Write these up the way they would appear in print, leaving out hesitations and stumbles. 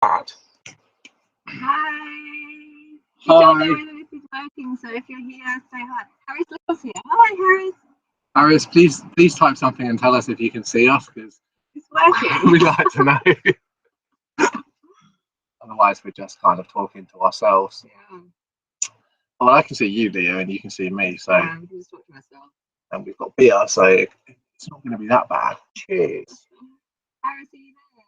Bad. Hi. Hi. don't know whether this is working, so if you're here, say hi. Harris Little's here. Hi, Harris. Harris, please type something and tell us if you can see us, because It's working. we'd like to know. Otherwise, we're just kind of talking to ourselves. Yeah. Well, I can see you, Leah, and you can see me. So, I can just talk to myself. and we've got beer, so it's not going to be that bad. Cheers. Harris, are you there?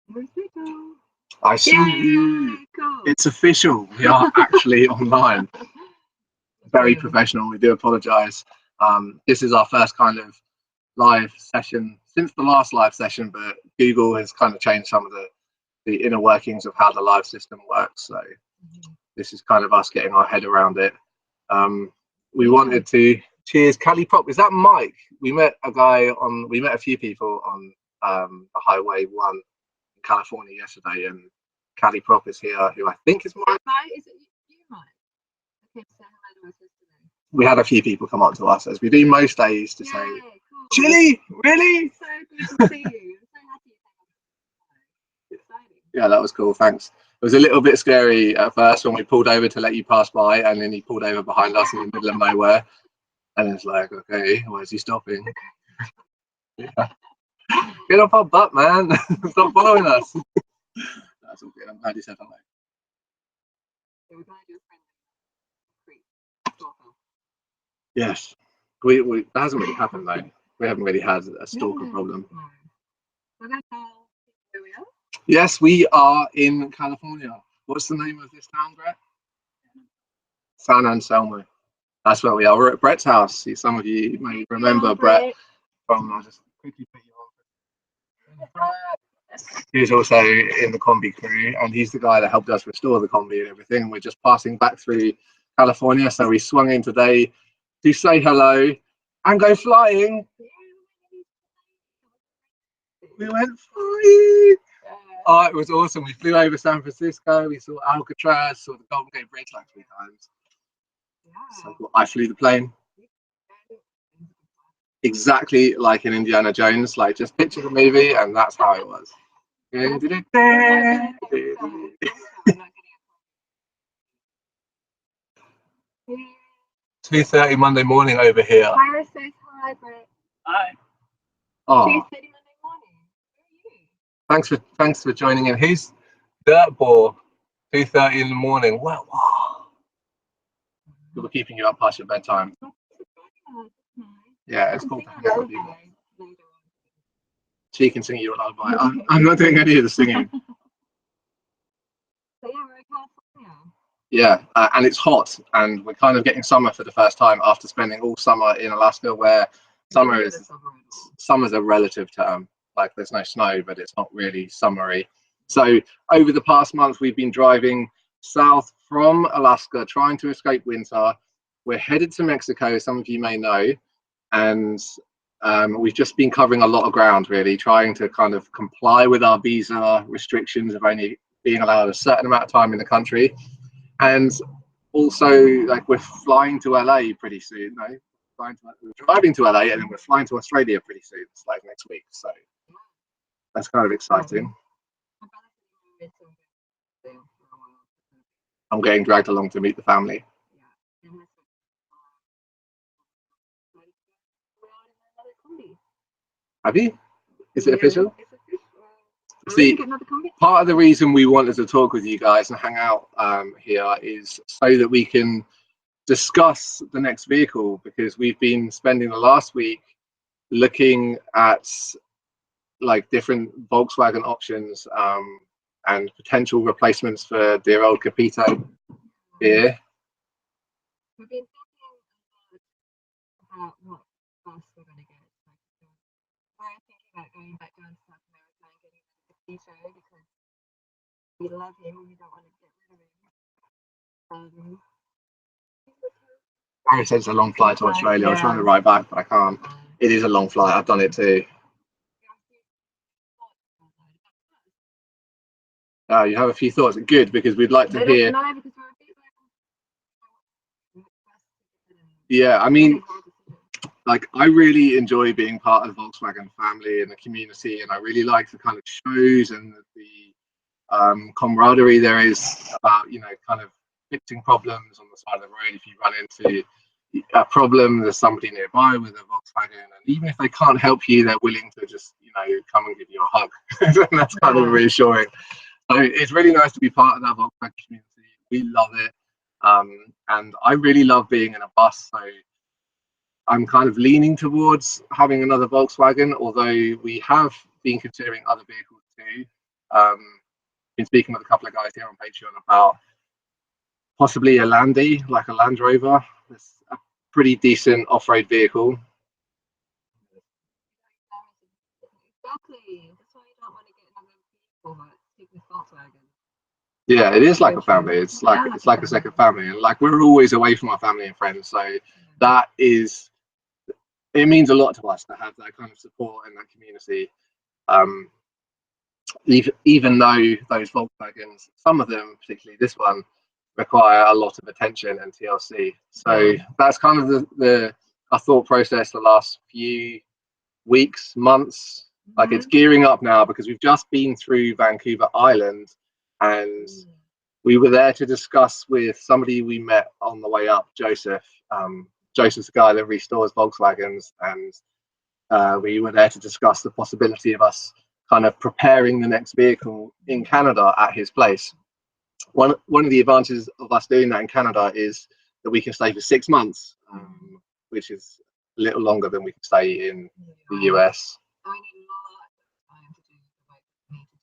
Where's Little? I see you. Yay, cool. It's official. We are actually online. Very professional. We do apologise. This is our first kind of live session since the last live session, but Google has kind of changed some of the inner workings of how the live system works. So this is kind of us getting our head around it. We wanted to cheers. Cali Prop, is that Mike? We met a few people on the Highway 1 in California yesterday, and Cali Prop is here, who I think is Mike. Is it you, Mike? Okay, say hello to us yesterday. We had a few people come up to us, as we do most days, to say, cool. Chili, really? So good to see you. I'm so happy you're exciting. Yeah, that was cool, thanks. It was a little bit scary at first when we pulled over to let you pass by, and then he pulled over behind us in the middle of nowhere. And it's like, okay, why is he stopping? Yeah. Get off our butt, man. Stop following us. That's all good. I'm glad you said hello. Yes. That hasn't really happened, though. We haven't really had a stalker problem. Yes, we are in California. What's the name of this town, Brett? San Anselmo. That's where we are. We're at Brett's house. Some of you may remember Brett from. I'll just quickly put you on. He's also in the Kombi crew, and he's the guy that helped us restore the Kombi and everything. We're just passing back through California, so we swung in today to say hello and go flying. We went flying. Oh, it was awesome. We flew over San Francisco. We saw Alcatraz, saw the Golden Gate Bridge like 3 times. So I flew the plane. Exactly like in Indiana Jones. Like, just picture the movie, and that's how it was. 2:30 Monday morning over here. Iris says hi, Brett. Hi. Oh. 2:30 Monday morning. Where are you? Thanks for joining in. Who's Dirtball? 2:30 in the morning. Wow. We're keeping you up past your bedtime. Yeah, it's cool to hang out with you. She can sing you a lullaby. I'm not doing any of the singing. So yeah, we're in California. Yeah, and it's hot, and we're kind of getting summer for the first time after spending all summer in Alaska, where summer's a relative term. Like, there's no snow, but it's not really summery. So over the past month, we've been driving south from Alaska, trying to escape winter. We're headed to Mexico, some of you may know, and we've just been covering a lot of ground, really, trying to kind of comply with our visa restrictions of only being allowed a certain amount of time in the country. And also, like, we're flying to LA pretty soon. No? We're driving to LA, and then we're flying to Australia pretty soon. It's like next week, so that's kind of exciting. I'm getting dragged along to meet the family. Have you? Is it official? See, part of the reason we wanted to talk with you guys and hang out here is so that we can discuss the next vehicle, because we've been spending the last week looking at like different Volkswagen options and potential replacements for dear old Capito here. We've been thinking about what bus we're going to get. We're thinking about going back down to South America and getting the Capito, because we love him and we don't want to get rid of him. Harry says it's a long flight to Australia. I'm trying to write back, but I can't. It is a long flight. I've done it too. You have a few thoughts. Good, because we'd like to hear. Yeah, I mean, like, I really enjoy being part of the Volkswagen family and the community, and I really like the kind of shows and the camaraderie there is about, you know, kind of fixing problems on the side of the road. If you run into a problem, there's somebody nearby with a Volkswagen, and even if they can't help you, they're willing to just, you know, come and give you a hug. And that's kind of reassuring. So it's really nice to be part of that Volkswagen community. We love it. And I really love being in a bus. So I'm kind of leaning towards having another Volkswagen, although we have been considering other vehicles too. Been speaking with a couple of guys here on Patreon about possibly a Landy, like a Land Rover. It's a pretty decent off-road vehicle. Exactly. That's why you don't want to get another vehicle, but stick with Volkswagen. Yeah, it is like a family. It's like a second family, and like we're always away from our family and friends, so that is, it means a lot to us to have that kind of support and that community. Even though those Volkswagens, some of them, particularly this one, require a lot of attention and TLC. So that's kind of our thought process the last few weeks, months. Like it's gearing up now because we've just been through Vancouver Island, and we were there to discuss with somebody we met on the way up, Joseph. Joseph's the guy that restores Volkswagens, and we were there to discuss the possibility of us kind of preparing the next vehicle in Canada at his place. One of the advantages of us doing that in Canada is that we can stay for 6 months, which is a little longer than we can stay in the US. I need a lot of time to do the work I need to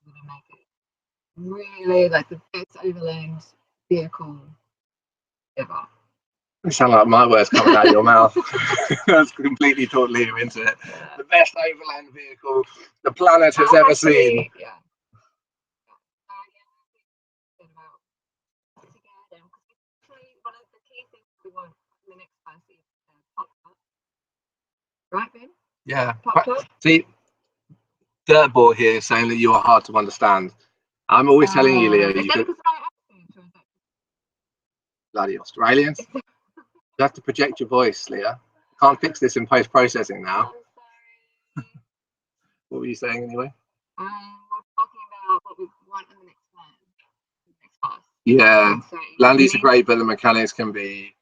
do to make it really like the best overland vehicle ever. It sounds like my words coming out of your mouth. That's completely totally into it. Yeah. The best overland vehicle the planet has ever seen. Yeah. One of the key things we want in the next class is pop-up. Right, Ben? Yeah. Pop-up. See, Dirtball here is saying that you are hard to understand. I'm always telling you, Leah, you could... Bloody Australians. You have to project your voice, Leah. Can't fix this in post-processing now. What were you saying anyway? We're talking about what we want in the next plan. Next class. Yeah, Landies are great, but the mechanics can be...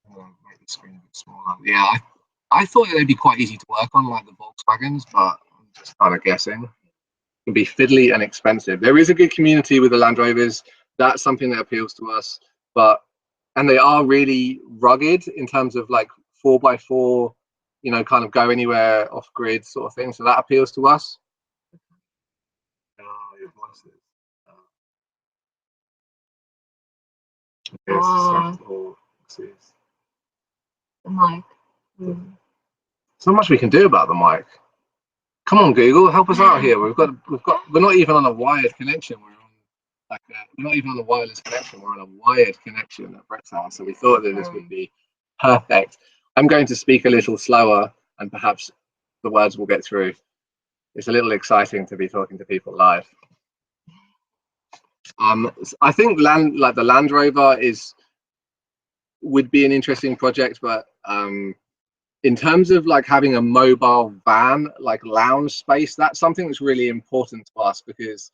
make the screen a bit smaller. Yeah, I thought they'd be quite easy to work on, like the Volkswagens, but I'm just kind of guessing. It can be fiddly and expensive. There is a good community with the Land Rovers. That's something that appeals to us, and they are really rugged in terms of like 4x4, you know, kind of go anywhere off grid sort of thing. So that appeals to us. Oh, your voices. The mic. So much we can do about the mic. Come on, Google, help us out here. We're not even on a wired connection. We're not even on a wireless connection. We're on a wired connection at Brett's house. So we thought that this would be perfect. I'm going to speak a little slower, and perhaps the words will get through. It's a little exciting to be talking to people live. I think the Land Rover would be an interesting project, but in terms of like having a mobile van, like lounge space, that's something that's really important to us, because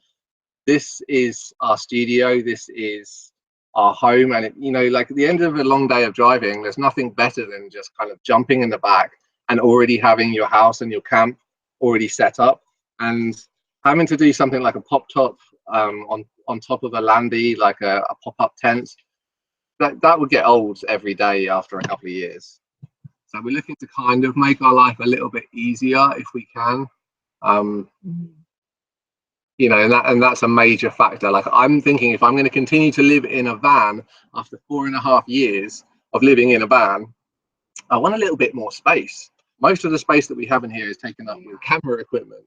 this is our studio, this is our home, and you know, like at the end of a long day of driving, there's nothing better than just kind of jumping in the back and already having your house and your camp already set up, and having to do something like a pop top on top of a Landy, like a pop-up tent, that would get old every day after a couple of years. So we're looking to kind of make our life a little bit easier if we can. You know, and that's a major factor. Like I'm thinking, if I'm going to continue to live in a van after 4.5 years of living in a van, I want a little bit more space. Most of the space that we have in here is taken up with camera equipment.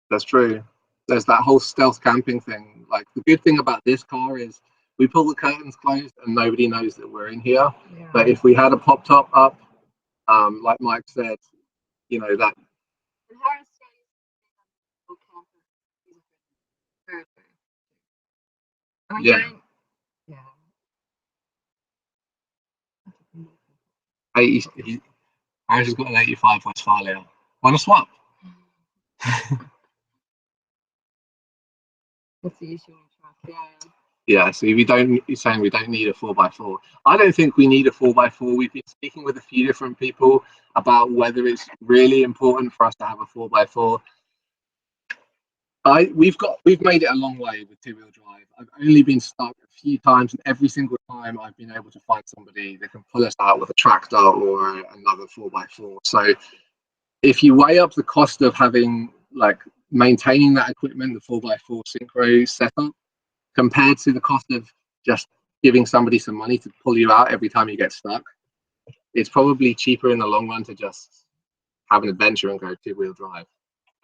That's true. There's that whole stealth camping thing. Like the good thing about this car is we pull the curtains closed and nobody knows that we're in here. Yeah. But if we had a pop top up, like Mike said, you know, that. Yeah. Harris has got an 85 Westfalia. Want to swap? What's the issue with truck? Yeah. Yeah, so you're saying we don't need a 4x4. I don't think we need a 4x4. We've been speaking with a few different people about whether it's really important for us to have a 4x4. We've made it a long way with two-wheel drive. I've only been stuck a few times, and every single time I've been able to find somebody that can pull us out with a tractor or another 4x4. So if you weigh up the cost of having, like, maintaining that equipment, the 4x4 synchro setup, compared to the cost of just giving somebody some money to pull you out every time you get stuck, it's probably cheaper in the long run to just have an adventure and go two-wheel drive.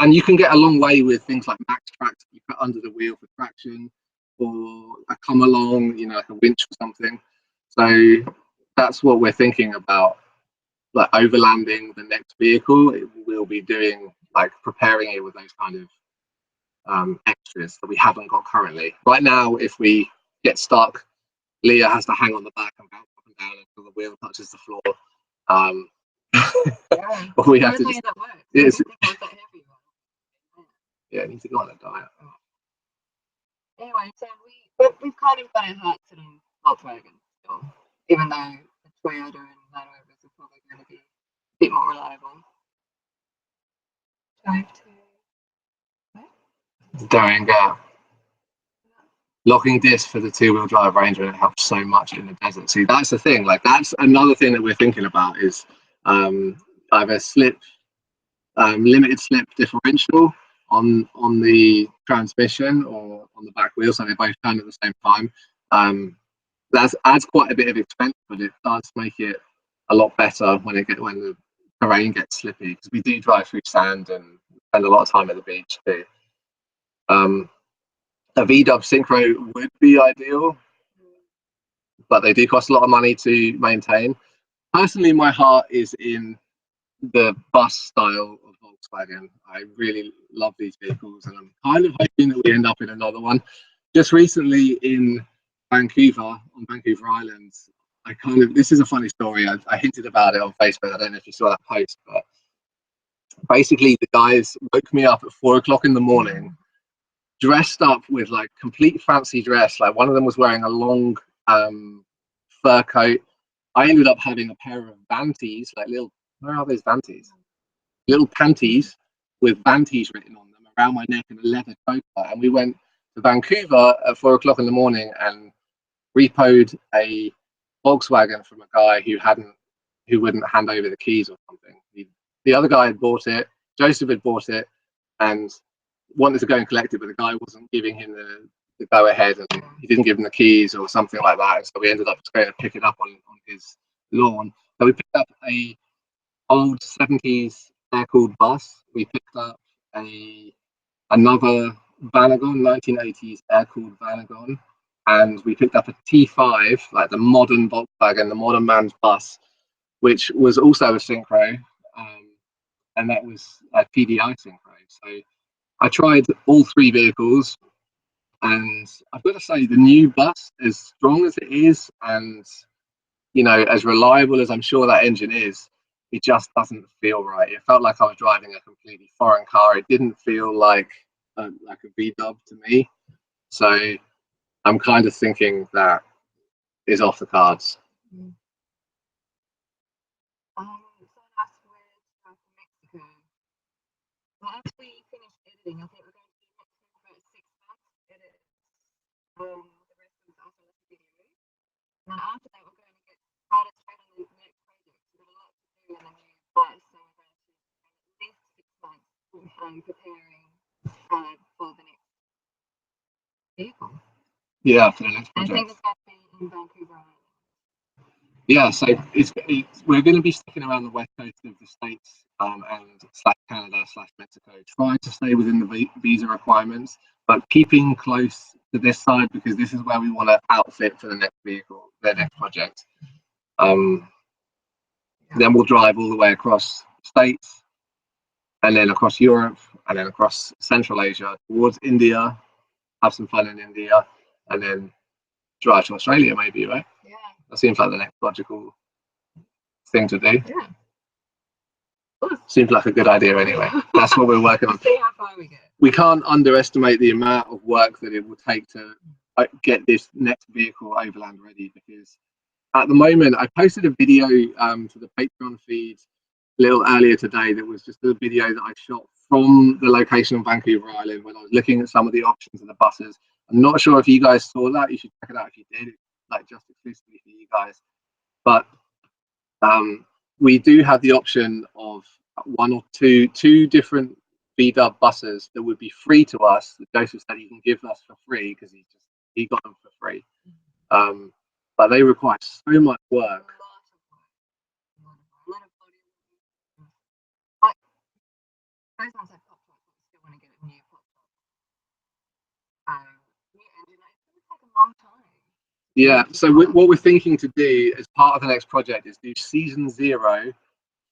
And you can get a long way with things like max tracks that you put under the wheel for traction, or a come along, like a winch or something. So that's what we're thinking about, like overlanding the next vehicle. We'll be doing, like, preparing it with those kind of extras that we haven't got currently. Right now, if we get stuck, Leah has to hang on the back and bounce up and down until the wheel touches the floor. Yeah. Or we have to just, yes. Yeah, I need to go on a diet. Anyway, so we've kind of got our hearts set on Volkswagen still, even though the Toyota and Land Rovers are probably going to be a bit more reliable. Drive to Doing locking disc for the two-wheel drive Ranger, and it helps so much in the desert. See, that's the thing. Like, that's another thing that we're thinking about is either limited slip differential on the transmission or on the back wheel, so they both turn at the same time. That adds quite a bit of expense, but it does make it a lot better when the terrain gets slippy, because we do drive through sand and spend a lot of time at the beach too. A VW Synchro would be ideal, but they do cost a lot of money to maintain. Personally, my heart is in the bus style of Volkswagen. I really love these vehicles, and I'm kind of hoping that we end up in another one. Just recently in Vancouver, on Vancouver Island, this is a funny story. I hinted about it on Facebook. I don't know if you saw that post, but basically the guys woke me up at 4 o'clock in the morning, dressed up with, like, complete fancy dress. Like, one of them was wearing a long fur coat. I ended up having a pair of Vanties, like little, where are those Vanties? Little panties with Vanties written on them around my neck, and a leather coat. And we went to Vancouver at 4 o'clock in the morning and repoed a Volkswagen from a guy who wouldn't hand over the keys or something. The other guy had bought it, Joseph had bought it, and wanted to go and collect it, but the guy wasn't giving him the go ahead, and he didn't give him the keys or something like that. And so we ended up just going to pick it up on his lawn. So we picked up a old 70s air-cooled bus. We picked up another Vanagon, 1980s air-cooled Vanagon, and we picked up a T5, like the modern Volkswagen, the modern man's bus, which was also a synchro, and that was a PDI synchro. So I tried all three vehicles, and I've got to say, the new bus, as strong as it is, and as reliable as I'm sure that engine is, it just doesn't feel right. It felt like I was driving a completely foreign car. It didn't feel like a VW to me. So I'm kind of thinking that is off the cards. Someone asked where to go from Mexico. Well, after we finish editing, I think we're going to be in Mexico for about 6 months to edit the rest of the After Left video. And then after that, we're going to get started straight on the next project. We've got a lot to do in the new bus, so we're going to spend at least 6 months preparing for the next vehicle. Yeah, for the next project. I think it's going to be in Vancouver. Yeah, so we're going to be sticking around the west coast of the States and /Canada/Mexico, trying to stay within the visa requirements, but keeping close to this side, because this is where we want to outfit for the next vehicle, the next project. Then we'll drive all the way across the States, and then across Europe, and then across Central Asia towards India, have some fun in India, and then drive to Australia maybe, right? Yeah. That seems like the next logical thing to do. Yeah. Seems like a good idea anyway. That's what we're working on. See how far we get. We can't underestimate the amount of work that it will take to get this next vehicle overland ready, because at the moment I posted a video to the Patreon feed a little earlier today that was just a video that I shot from the location of Vancouver Island when I was looking at some of the options of the buses. I'm not sure if you guys saw that. You should check it out if you did. It's like just exclusively for you guys. But we do have the option of one or two different VW buses that would be free to us, that Joseph said he can give us for free because he got them for free. But they require so much work. Those ones have pop tops, I still want to get a new pop top. New engine, it's going to take a long time. Yeah, so what we're thinking to do as part of the next project is do season 0,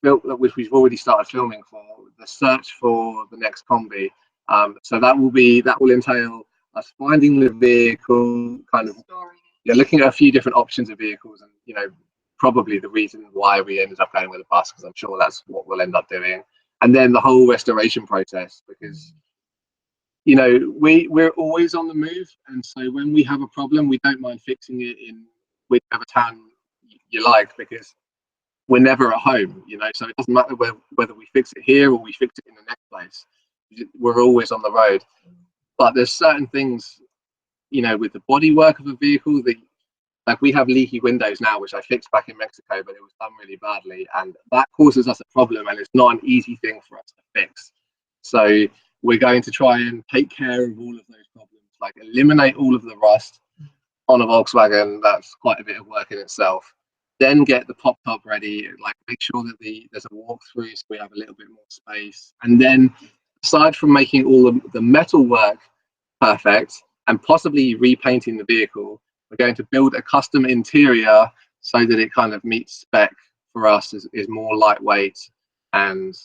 which we've already started filming for, the search for the next Kombi. So that will entail us finding the vehicle, kind of looking at a few different options of vehicles, and probably the reason why we ended up going with a bus, because I'm sure that's what we'll end up doing. And then the whole restoration process, because we're always on the move, and so when we have a problem, we don't mind fixing it in whichever town you like, because we're never at home, so it doesn't matter whether we fix it here or we fix it in the next place. We're always on the road. But there's certain things, with the bodywork of a vehicle, that like we have leaky windows now, which I fixed back in Mexico, but it was done really badly, and that causes us a problem, and it's not an easy thing for us to fix. So we're going to try and take care of all of those problems, like eliminate all of the rust on a Volkswagen. That's quite a bit of work in itself. Then get the pop top ready, like make sure that there's a walkthrough so we have a little bit more space. And then aside from making all of the metal work perfect and possibly repainting the vehicle, we're going to build a custom interior so that it kind of meets spec for us, is more lightweight and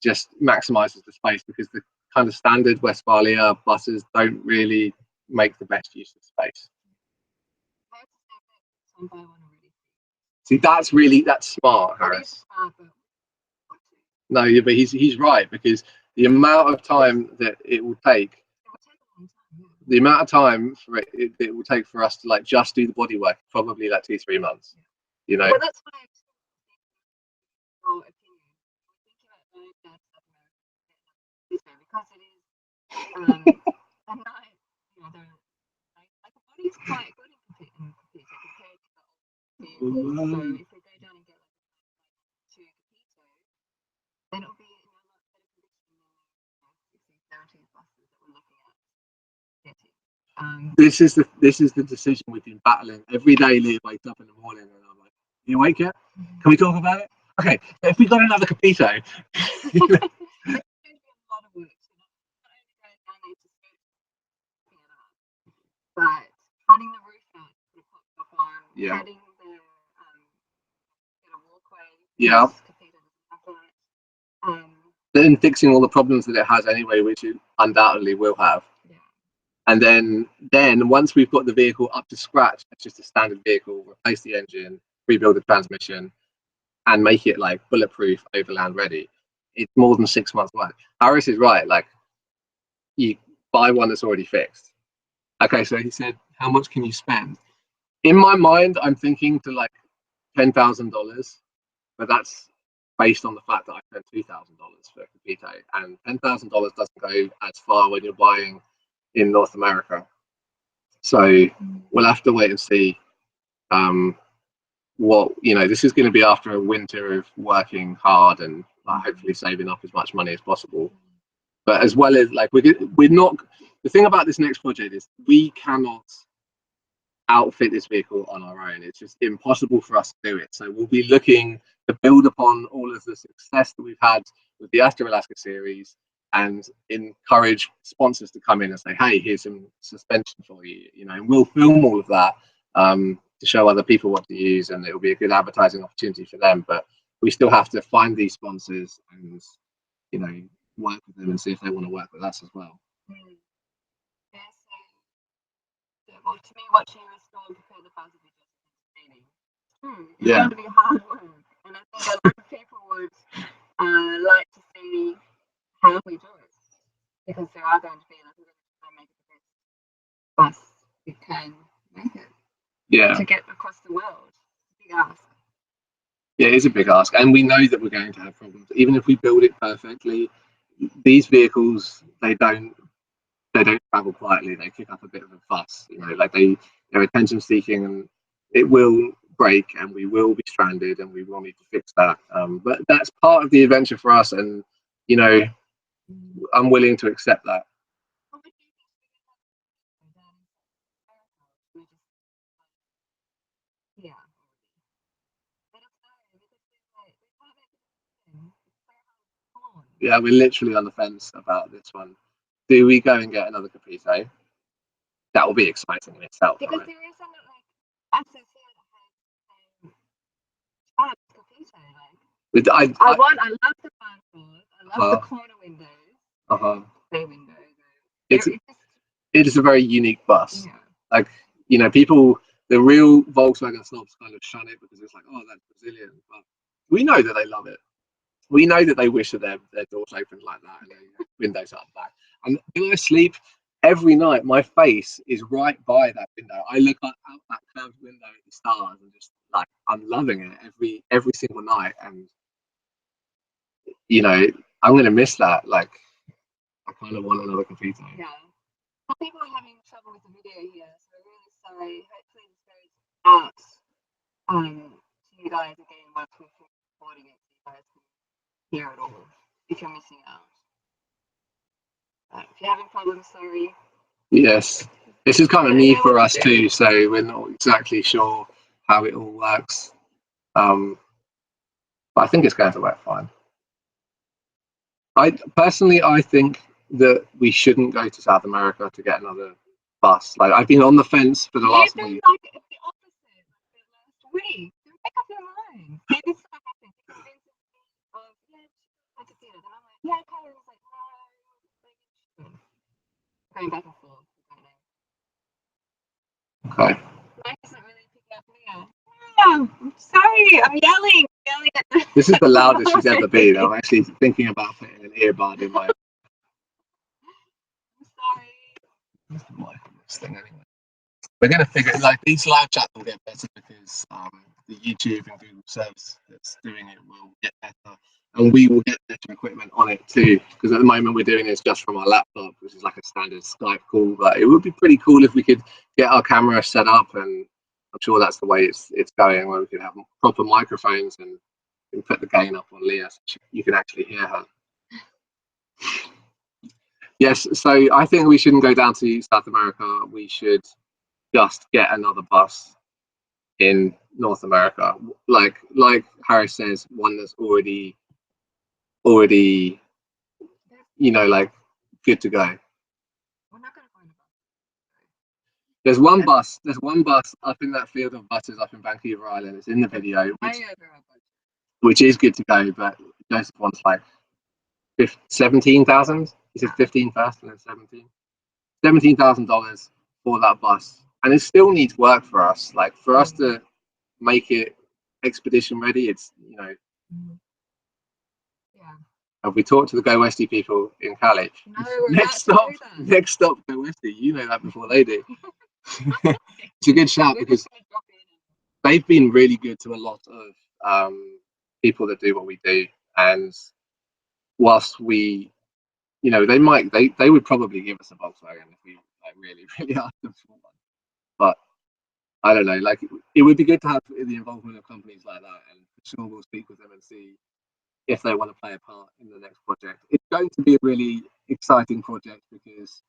just maximizes the space, because the kind of standard Westfalia buses don't really make the best use of space. See, that's smart, Harris. No, yeah, but he's right, because the amount of time that it will take, the amount of time for it will take for us to like just do the bodywork, probably like 2-3 months. Well, that's why your opinion. Because it is a night, like the body's quite good in computer compared to the old vehicles. So if we go down and get like 2 Capito, then it'll be in a lot better condition than the 60s, 70s buses that we're looking at getting. This is the decision we've been battling every day. Lee wakes up in the morning and I'm like, "You awake yet? Can we talk about it?" Okay, if we got another Capito. It's going to be a lot of work. So not only going down there to scope it up, but cutting the roof out, put a pop top on, adding the walkway. Yeah. Capito doesn't have that. Then fixing all the problems that it has anyway, which it undoubtedly will have. Yeah. And then once we've got the vehicle up to scratch, it's just a standard vehicle, replace the engine, rebuild the transmission, and make it like bulletproof, overland ready. It's more than 6 months work. Harris is right. Like, you buy one that's already fixed. Okay, so he said, how much can you spend? In my mind, I'm thinking to like $10,000, but that's based on the fact that I spent $2,000 for a Capito, and $10,000 doesn't go as far when you're buying in North America. So we'll have to wait and see what this is going to be after a winter of working hard and hopefully saving up as much money as possible. But as well as like we're not, the thing about this next project is we cannot outfit this vehicle on our own. It's just impossible for us to do it. So we'll be looking to build upon all of the success that we've had with the Astra Alaska series and encourage sponsors to come in and say, hey, here's some suspension for you, and we'll film all of that to show other people what to use, and it'll be a good advertising opportunity for them. But we still have to find these sponsors and work with them and see if they want to work with us as well. Well, to me, watching a storm prepare the buzz would be just entertaining. It's going to be hard work, and I think a lot of people would like to see how we do it, because there are going to be like we're going to try and make it the best bus we can make it Yeah, to get across the world. It's a big ask. yeah, it is a big ask, and we know that we're going to have problems. Even if we build it perfectly, these vehicles they don't travel quietly. They kick up a bit of a fuss, you know, like they're attention seeking, and it will break, and we will be stranded, and we will need to fix that. But that's part of the adventure for us, and you know, I'm willing to accept that. What would you think we can have we just yeah. Let us know because we're like we can't make a decision. It's so hard. Come on. Yeah, we're literally on the fence about this one. Do we go and get another Capito? That will be exciting in itself, Because right? there isn't like access here that has Capito. Like But I love the fan doors. I love the uh, corner windows. uh, Bay windows. it's It just it is a very unique bus. yeah. Like, you know, people, the real Volkswagen snobs kind of shun it because it's like, oh, that's Brazilian. But we know that they love it. We know that they wish that their doors opened like that and their windows up back. And when I sleep every night, my face is right by that window. I look out that curved window at the stars and just like I'm loving it every single night. And you know, I'm gonna miss that. Like, I kind of want another computer. Yeah. Some people are having trouble with the video here, so we're really sorry. Hopefully this goes out to you guys again once we're recording it so you guys can hear it all if you're missing out. If you're having problems, sorry. Yes, this is kind of I don't new know for what us to do. too, so we're not exactly sure how it all works. Um, but I think it's going to work fine. I think that we shouldn't go to South America to get another bus. Like I've been on the fence for the You've last been week. like the opposite like the last week. Make up your mind. See, this is what happened. He convinces me of, yeah, I could see it. And I'm like, yeah, okay. And he's like, no, like, you shouldn't. Going back and forth. I don't know. Okay, Mike isn't really picking up Leo. Yeah, I'm sorry. I'm yelling at the, this is at the the loudest she's ever been. mic. I'm actually thinking about putting an earbud in my I'm sorry. mic on this thing anyway. We're going to figure it like these live chats will get better because the YouTube and Google service that's doing it will get better, and we will get better equipment on it too. Because at the moment we're doing this just from our laptop, which is like a standard Skype call. But it would be pretty cool if we could get our camera set up, and I'm sure that's the way it's going, where we could have proper microphones and put the gain up on Leah so you can actually hear her. Yes, so I think we shouldn't go down to South America. We should just get another bus in North America, like Harris says, one that's already you know, like good to go. We're not going to find a bus. There's one bus up in that field of buses up in Vancouver Island. It's in the video, Way over our budget. which is good to go, but Joseph wants like 17,000. He said 15 first and then 17,000 for that bus, and it still needs work for us. Like for us to make it expedition ready, it's you know. Yeah. Have we talked to the Go Westy people in Cali? No, we're Next about stop, to do that. next stop, Go Westy. You know that before they do. It's a good shout We're because just going to drop in. they've been really good to a lot of people that do what we do. And whilst we, you know, they would probably give us a Volkswagen if we like really, really asked them for one. But I don't know, like it would be good to have the involvement of companies like that. And for sure we'll speak with them and see if they want to play a part in the next project. It's going to be a really exciting project because,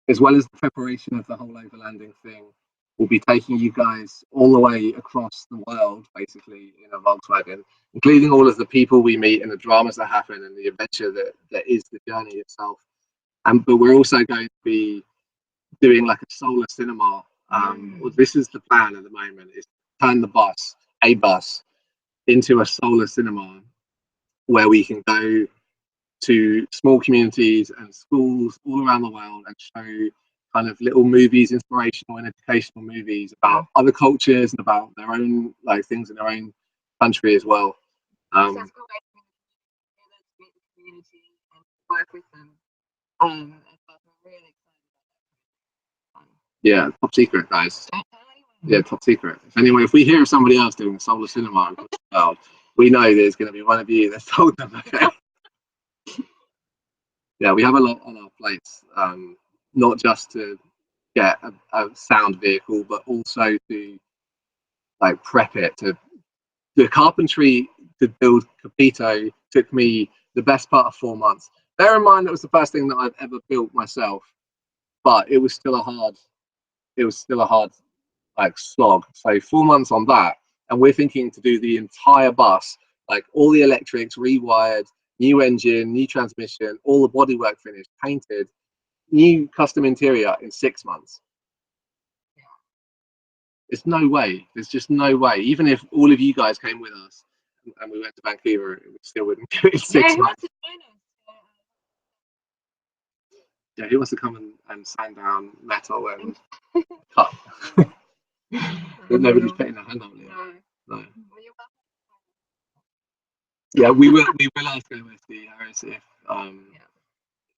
as well as the preparation of the whole overlanding thing, we'll be taking you guys all the way across the world, basically, in a Volkswagen, including all of the people we meet and the dramas that happen and the adventure that is the journey itself. But we're also going to be doing like a solar cinema. Well, this is the plan at the moment: is turn a bus, into a solar cinema where we can go to small communities and schools all around the world and show kind of little movies, inspirational and educational movies about other cultures and about their own like things in their own country as well. energy and work with them. And so I'm really excited about that. Yeah, top secret, guys. Don't tell anyone. Yeah, top secret. If we hear of somebody else doing solar cinema across the world, we know there's going to be one of you that's told them. Okay. Yeah, we have a lot on our plates, not just to get a sound vehicle, but also to like prep it. To the carpentry to build Capito took me the best part of 4 months. Bear in mind, it was the first thing that I've ever built myself, but it was still a hard. It was still a hard like slog. So 4 months on that, and we're thinking to do the entire bus, like all the electrics rewired, new engine, new transmission, all the bodywork finished, painted, new custom interior in 6 months. There's no way. There's just no way. Even if all of you guys came with us and we went to Vancouver, it still wouldn't do it in 6 months. Yeah, who wants to come and sand down metal and cut? Nobody's putting their hand up there. No. Yeah, we will ask OSD Harris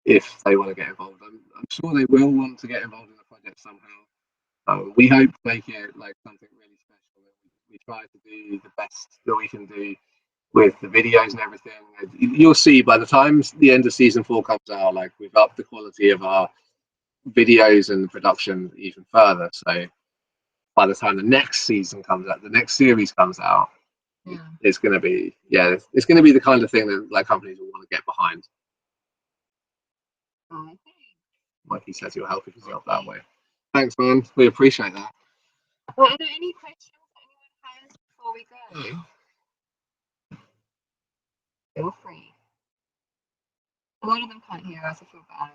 if they want to get involved. I'm sure they will want to get involved in the project somehow. We hope to make it like something really special. We try to do the best that we can do with the videos and everything. You'll see by the time the end of season 4 comes out, like we've upped the quality of our videos and production even further. So by the time the next season comes out, the next series comes out, it's going to be the kind of thing that like companies will want to get behind. Mikey says he'll help if he's helped that way. Thanks, man. We appreciate that. Well, are there any questions that anyone has before we go? Feel free. A lot of them can't hear us. I feel bad.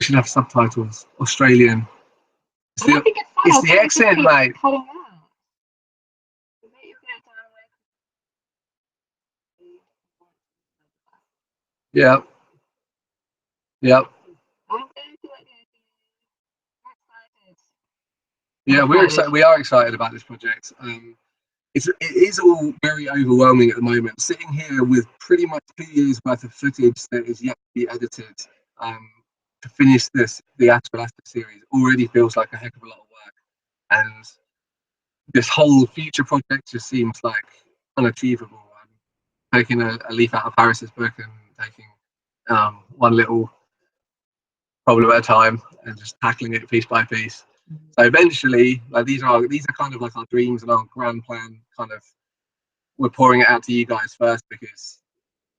We should have subtitles. Australian. I don't think it's fun. It's the accent, mate. Cutting out. Yep. Yep. Yeah, we're excited. We are excited about this project. It is all very overwhelming at the moment. Sitting here with pretty much 2 years worth of footage that is yet to be edited to finish the Astro Elastic series already feels like a heck of a lot of work. And this whole future project just seems like unachievable. I'm taking a leaf out of Harris's book and taking one little problem at a time and just tackling it piece by piece. So eventually, like these are kind of like our dreams and our grand plan. Kind of, we're pouring it out to you guys first because,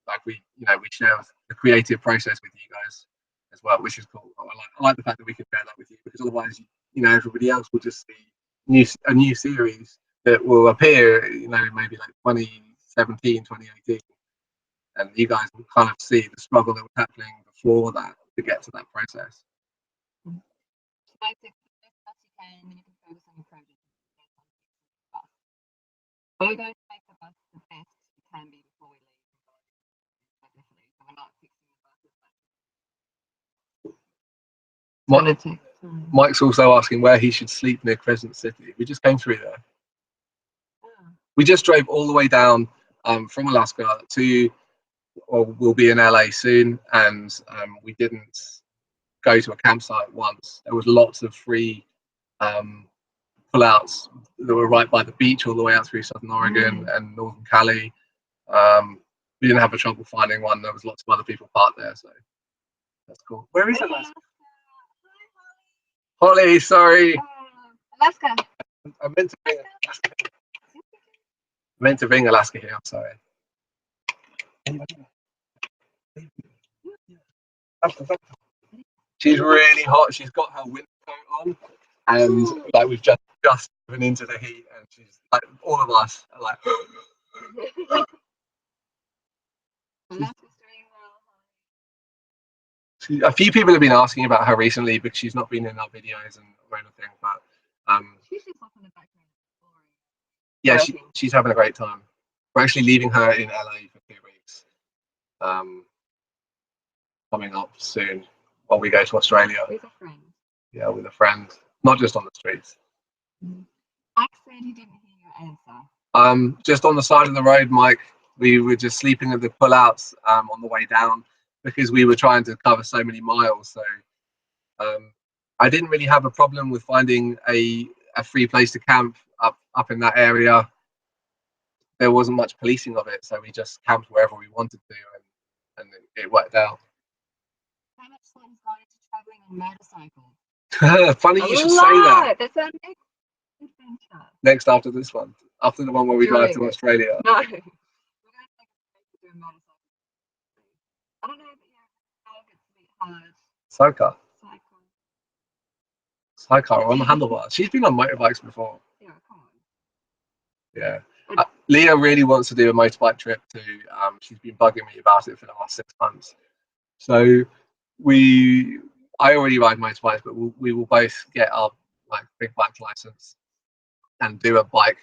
like we share the creative process with you guys as well, which is cool. I like the fact that we can share that with you because otherwise, everybody else will just see a new series that will appear, maybe like 2017, 2018, and you guys will kind of see the struggle that was happening before that to get to that process. We're going to make the bus the best it can be before we leave. Definitely. So we're not fixing the buses. Mike's also asking where he should sleep near Crescent City. We just came through there. We just drove all the way down from Alaska we'll be in LA soon, and we didn't go to a campsite once. There was lots of free pullouts that were right by the beach all the way out through Southern Oregon and Northern Cali. We didn't have a trouble finding one. There was lots of other people parked there, so that's cool. Where is Alaska? Holly, sorry. Alaska. I meant to bring Alaska here. I'm sorry. She's really hot. She's got her winter coat on, and like we've just driven into the heat, and she's like all of us are like. A few people have been asking about her recently because she's not been in our videos or anything, but yeah, she's having a great time. We're actually leaving her in LA for 2 weeks. Coming up soon while we go to Australia. With a friend. Yeah, with a friend, not just on the streets. Mike said he didn't hear your answer. Just on the side of the road, Mike. We were just sleeping at the pullouts on the way down because we were trying to cover so many miles. So I didn't really have a problem with finding a free place to camp up in that area. There wasn't much policing of it, so we just camped wherever we wanted to, and it worked out. How much fun is going to traveling on motorcycles? Funny you should say that. That's our next adventure. Next after this one, after the one where we drive to Australia. No, we're going to take a break to do a motorcycle. I don't know, but yeah, it's a bit hard. Sidecar. Sidecar on the handlebars. She's been on motorbikes before. Yeah, come on. Yeah. Leah really wants to do a motorbike trip too. She's been bugging me about it for the last 6 months. So I already ride motorbikes, but we will both get our big bike license and do a bike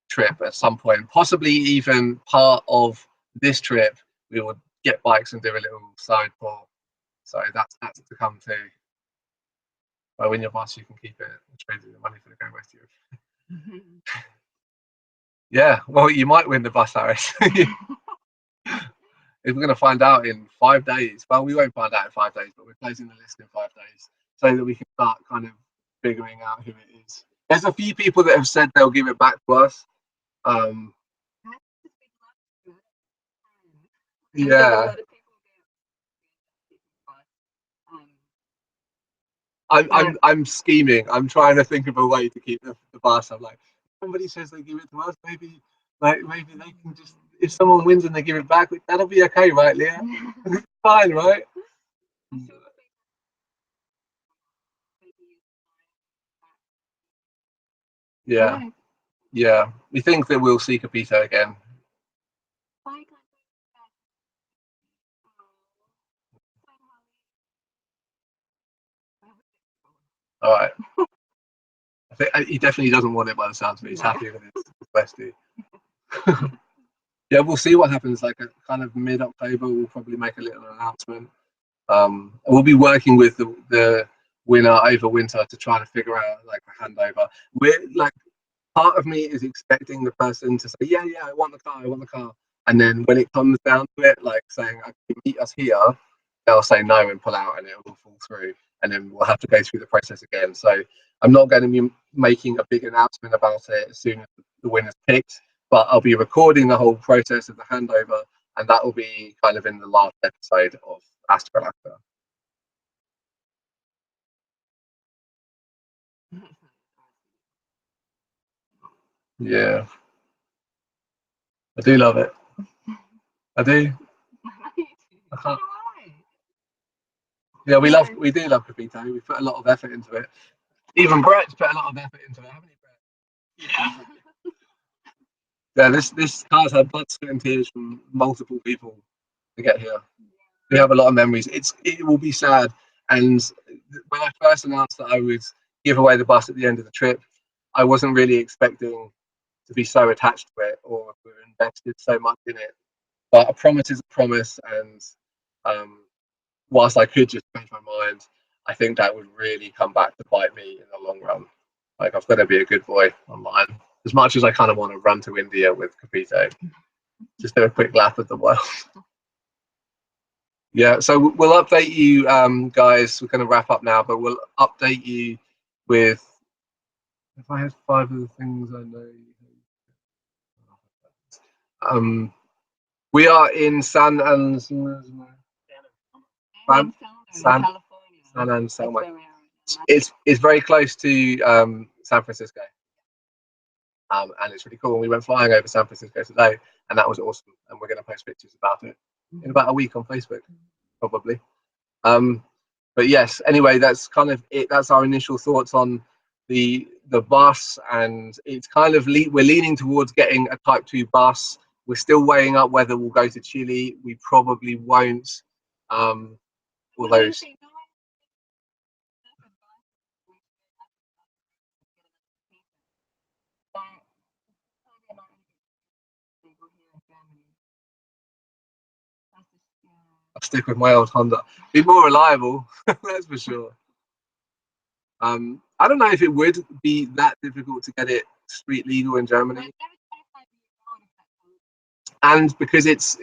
trip at some point. Possibly even part of this trip, we will get bikes and do a little side pull. So that's to come too. But when you're boss, you can keep it and trade the money for the go with you. Yeah, well, you might win the bus, Harris. We're going to find out in 5 days. Well, we won't find out in 5 days, but we're closing the list in 5 days so that we can start kind of figuring out who it is. There's a few people that have said they'll give it back to us. Yeah. I'm scheming. I'm trying to think of a way to keep the bus. I'm like, somebody says they give it to us, maybe they can just, if someone wins and they give it back, that'll be okay, right, Leah? Fine, right? Yeah. Yeah. We think that we'll see Capito again. All right. I think he definitely doesn't want it by the sounds of it. He's happy with his bestie. Yeah, we'll see what happens. Like kind of mid-October, we'll probably make a little announcement. We'll be working with the winner over winter to try to figure out like a handover. We're like, part of me is expecting the person to say, yeah, I want the car. And then when it comes down to it, like saying, okay, meet us here, they'll say no and pull out and it will fall through. And then we'll have to go through the process again. So I'm not going to be making a big announcement about it as soon as the winner's picked, but I'll be recording the whole process of the handover, and that will be kind of in the last episode of Astra Alaska. Yeah, I do love it. I do. I can't. Yeah, we do love Capito. We put a lot of effort into it. Even Brett's put a lot of effort into it, haven't you, Brett? Yeah. Yeah, this car's had blood, sweat, and tears from multiple people to get here. We have a lot of memories. It will be sad. And when I first announced that I would give away the bus at the end of the trip, I wasn't really expecting to be so attached to it or to have invested so much in it. But a promise is a promise, and whilst I could just change my mind, I think that would really come back to bite me in the long run. Like, I've got to be a good boy online. As much as I kind of want to run to India with Capito, just do a quick lap of the world. Yeah, so we'll update you guys. We're going to wrap up now, but we'll update you with, if I have 5 of the things I know. We are in San Anselmo. It's very close to San Francisco. And it's really cool. And we went flying over San Francisco today, and that was awesome. And we're going to post pictures about it in about a week on Facebook, probably. But yes, anyway, that's kind of it. That's our initial thoughts on the bus, and it's kind of we're leaning towards getting a Type 2 bus. We're still weighing up whether we'll go to Chile. We probably won't. Although I'll stick with my old Honda. Be more reliable, that's for sure. I don't know if it would be that difficult to get it street legal in Germany. and because it's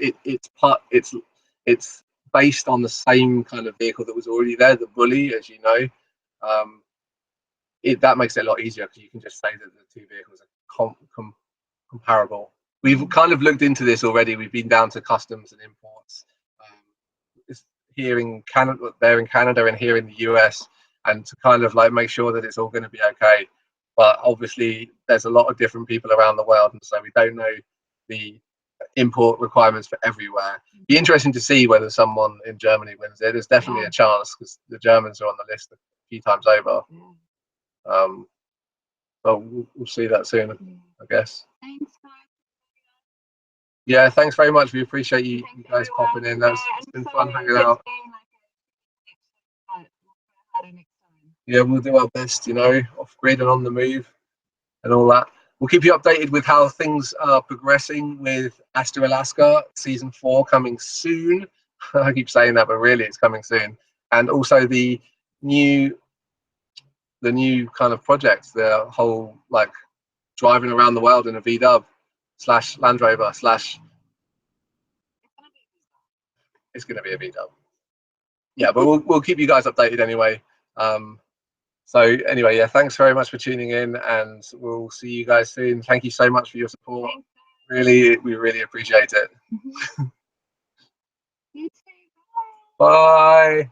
based on the same kind of vehicle that was already there, the Bully, as you know. That makes it a lot easier because you can just say that the two vehicles are comparable. We've kind of looked into this already. We've been down to customs and imports here in Canada, there in Canada, and here in the US, and to kind of like make sure that it's all going to be okay. But obviously, there's a lot of different people around the world, and so we don't know the import requirements for everywhere. Be interesting to see whether someone in Germany wins it. There's definitely a chance because the Germans are on the list a few times over. But we'll see that soon, I guess. Thanks, yeah, thanks very much. We appreciate you guys popping in. It's been fun hanging out. Yeah, we'll do our best, you know, off grid and on the move and all that. We'll keep you updated with how things are progressing with Asta Alaska season 4 coming soon. I keep saying that, but really it's coming soon. And also the new kind of projects, the whole like driving around the world in a VW / Land Rover / it's going to be a VW. Yeah, but we'll keep you guys updated anyway. So anyway, yeah, thanks very much for tuning in, and we'll see you guys soon. Thank you so much for your support. We really appreciate it. You too. Bye.